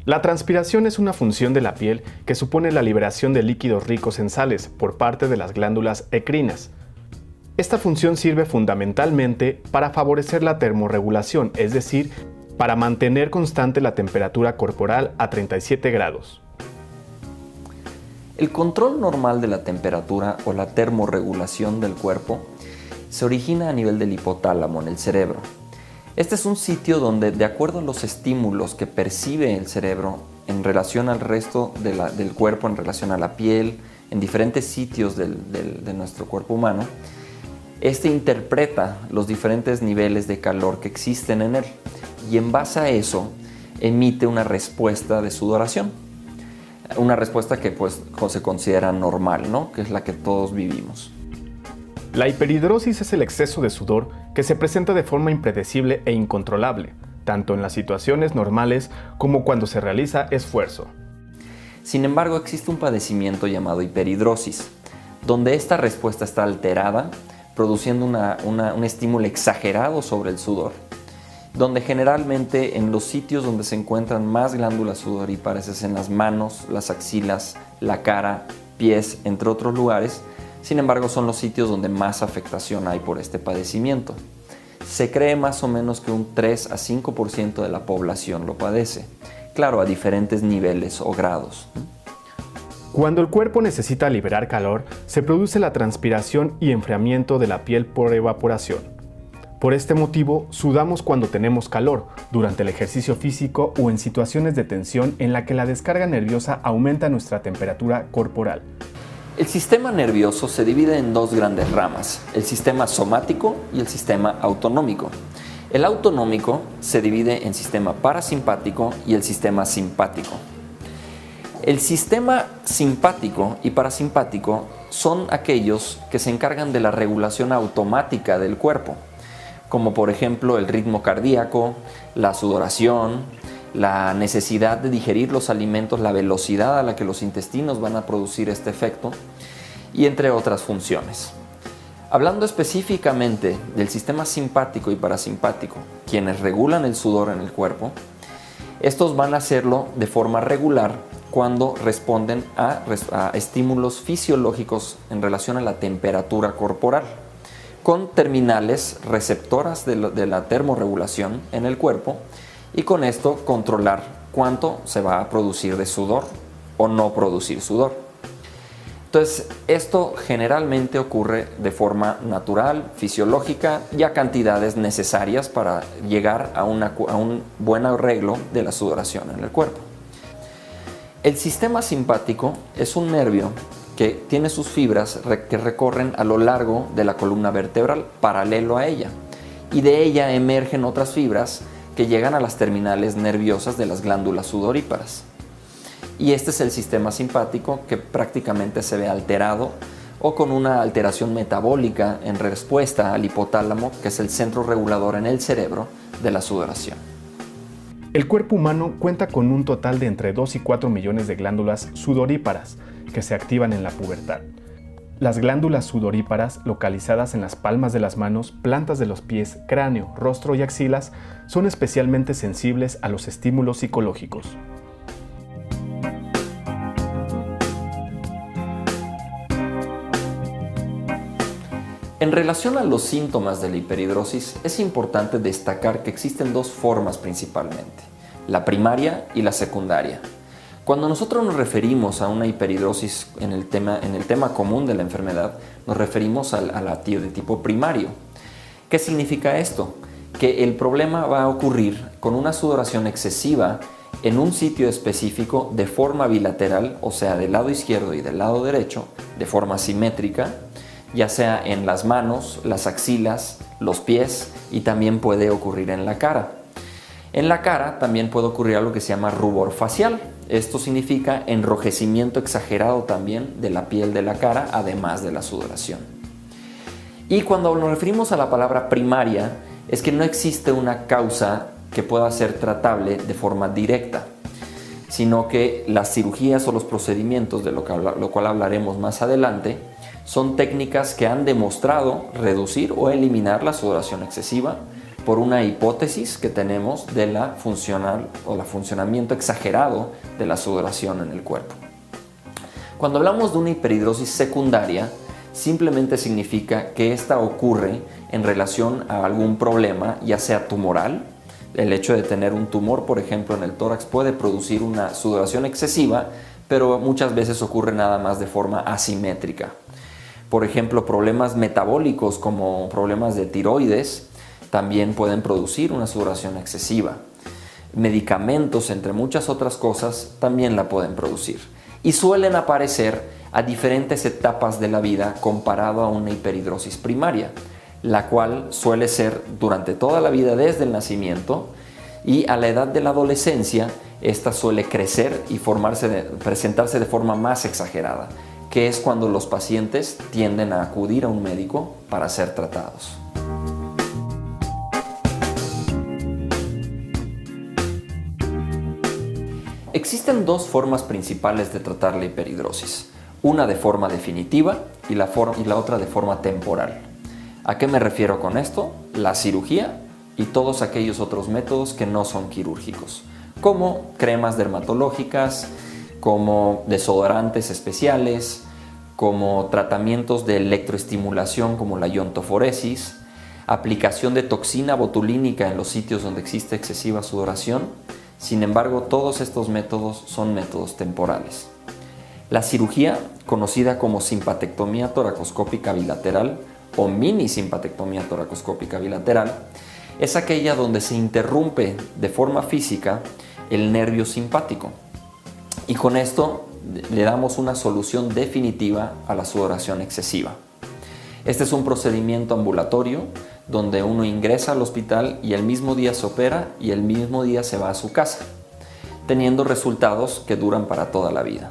La transpiración es una función de la piel que supone la liberación de líquidos ricos en sales por parte de las glándulas endocrinas. Esta función sirve fundamentalmente para favorecer la termorregulación, es decir, para mantener constante la temperatura corporal a 37 grados. El control normal de la temperatura o la termorregulación del cuerpo se origina a nivel del hipotálamo en el cerebro. Este es un sitio donde, de acuerdo a los estímulos que percibe el cerebro en relación al resto del cuerpo, en relación a la piel, en diferentes sitios de nuestro cuerpo humano, este interpreta los diferentes niveles de calor que existen en él y en base a eso emite una respuesta de sudoración. Una respuesta que pues se considera normal, ¿no? Que es la que todos vivimos. La hiperhidrosis es el exceso de sudor que se presenta de forma impredecible e incontrolable, tanto en las situaciones normales como cuando se realiza esfuerzo. Sin embargo, existe un padecimiento llamado hiperhidrosis, donde esta respuesta está alterada, produciendo un estímulo exagerado sobre el sudor, donde generalmente en los sitios donde se encuentran más glándulas sudoríparas es en las manos, las axilas, la cara, pies, entre otros lugares. Sin embargo, son los sitios donde más afectación hay por este padecimiento. Se cree más o menos que un 3 a 5% de la población lo padece, claro, a diferentes niveles o grados. Cuando el cuerpo necesita liberar calor, se produce la transpiración y enfriamiento de la piel por evaporación. Por este motivo, sudamos cuando tenemos calor, durante el ejercicio físico o en situaciones de tensión en la que la descarga nerviosa aumenta nuestra temperatura corporal. El sistema nervioso se divide en dos grandes ramas, el sistema somático y el sistema autonómico. El autonómico se divide en sistema parasimpático y el sistema simpático. El sistema simpático y parasimpático son aquellos que se encargan de la regulación automática del cuerpo, como por ejemplo el ritmo cardíaco, la sudoración, la necesidad de digerir los alimentos, la velocidad a la que los intestinos van a producir este efecto, y entre otras funciones. Hablando específicamente del sistema simpático y parasimpático, quienes regulan el sudor en el cuerpo, estos van a hacerlo de forma regular cuando responden a estímulos fisiológicos en relación a la temperatura corporal, con terminales receptoras de la termorregulación en el cuerpo, y con esto controlar cuánto se va a producir de sudor o no producir sudor. Entonces, esto generalmente ocurre de forma natural, fisiológica y a cantidades necesarias para llegar a un buen arreglo de la sudoración en el cuerpo. El sistema simpático es un nervio que tiene sus fibras que recorren a lo largo de la columna vertebral, paralelo a ella, y de ella emergen otras fibras que llegan a las terminales nerviosas de las glándulas sudoríparas. Y este es el sistema simpático que prácticamente se ve alterado o con una alteración metabólica en respuesta al hipotálamo, que es el centro regulador en el cerebro de la sudoración. El cuerpo humano cuenta con un total de entre 2 y 4 millones de glándulas sudoríparas que se activan en la pubertad. Las glándulas sudoríparas, localizadas en las palmas de las manos, plantas de los pies, cráneo, rostro y axilas, son especialmente sensibles a los estímulos psicológicos. En relación a los síntomas de la hiperhidrosis, es importante destacar que existen dos formas principalmente, la primaria y la secundaria. Cuando nosotros nos referimos a una hiperhidrosis en el tema común de la enfermedad, nos referimos a la de tipo primario. ¿Qué significa esto? Que el problema va a ocurrir con una sudoración excesiva en un sitio específico de forma bilateral, o sea, del lado izquierdo y del lado derecho, de forma simétrica, ya sea en las manos, las axilas, los pies, y también puede ocurrir en la cara. En la cara también puede ocurrir algo que se llama rubor facial. Esto significa enrojecimiento exagerado también de la piel de la cara, además de la sudoración. Y cuando nos referimos a la palabra primaria, es que no existe una causa que pueda ser tratable de forma directa, sino que las cirugías o los procedimientos, de lo cual hablaremos más adelante, son técnicas que han demostrado reducir o eliminar la sudoración excesiva, por una hipótesis que tenemos de la funcionamiento exagerado de la sudoración en el cuerpo. Cuando hablamos de una hiperhidrosis secundaria, simplemente significa que esta ocurre en relación a algún problema, ya sea tumoral. El hecho de tener un tumor, por ejemplo, en el tórax puede producir una sudoración excesiva, pero muchas veces ocurre nada más de forma asimétrica. Por ejemplo, problemas metabólicos como problemas de tiroides también pueden producir una sudoración excesiva. Medicamentos, entre muchas otras cosas, también la pueden producir. Y suelen aparecer a diferentes etapas de la vida comparado a una hiperhidrosis primaria, la cual suele ser durante toda la vida desde el nacimiento, y a la edad de la adolescencia esta suele crecer y presentarse de forma más exagerada, que es cuando los pacientes tienden a acudir a un médico para ser tratados. Existen dos formas principales de tratar la hiperhidrosis, una de forma definitiva y la otra de forma temporal. ¿A qué me refiero con esto? La cirugía y todos aquellos otros métodos que no son quirúrgicos, como cremas dermatológicas, como desodorantes especiales, como tratamientos de electroestimulación como la iontoforesis, aplicación de toxina botulínica en los sitios donde existe excesiva sudoración. Sin embargo, todos estos métodos son métodos temporales. La cirugía, conocida como simpatectomía toracoscópica bilateral o mini simpatectomía toracoscópica bilateral, es aquella donde se interrumpe de forma física el nervio simpático y con esto le damos una solución definitiva a la sudoración excesiva. Este es un procedimiento ambulatorio donde uno ingresa al hospital y el mismo día se opera y el mismo día se va a su casa, teniendo resultados que duran para toda la vida.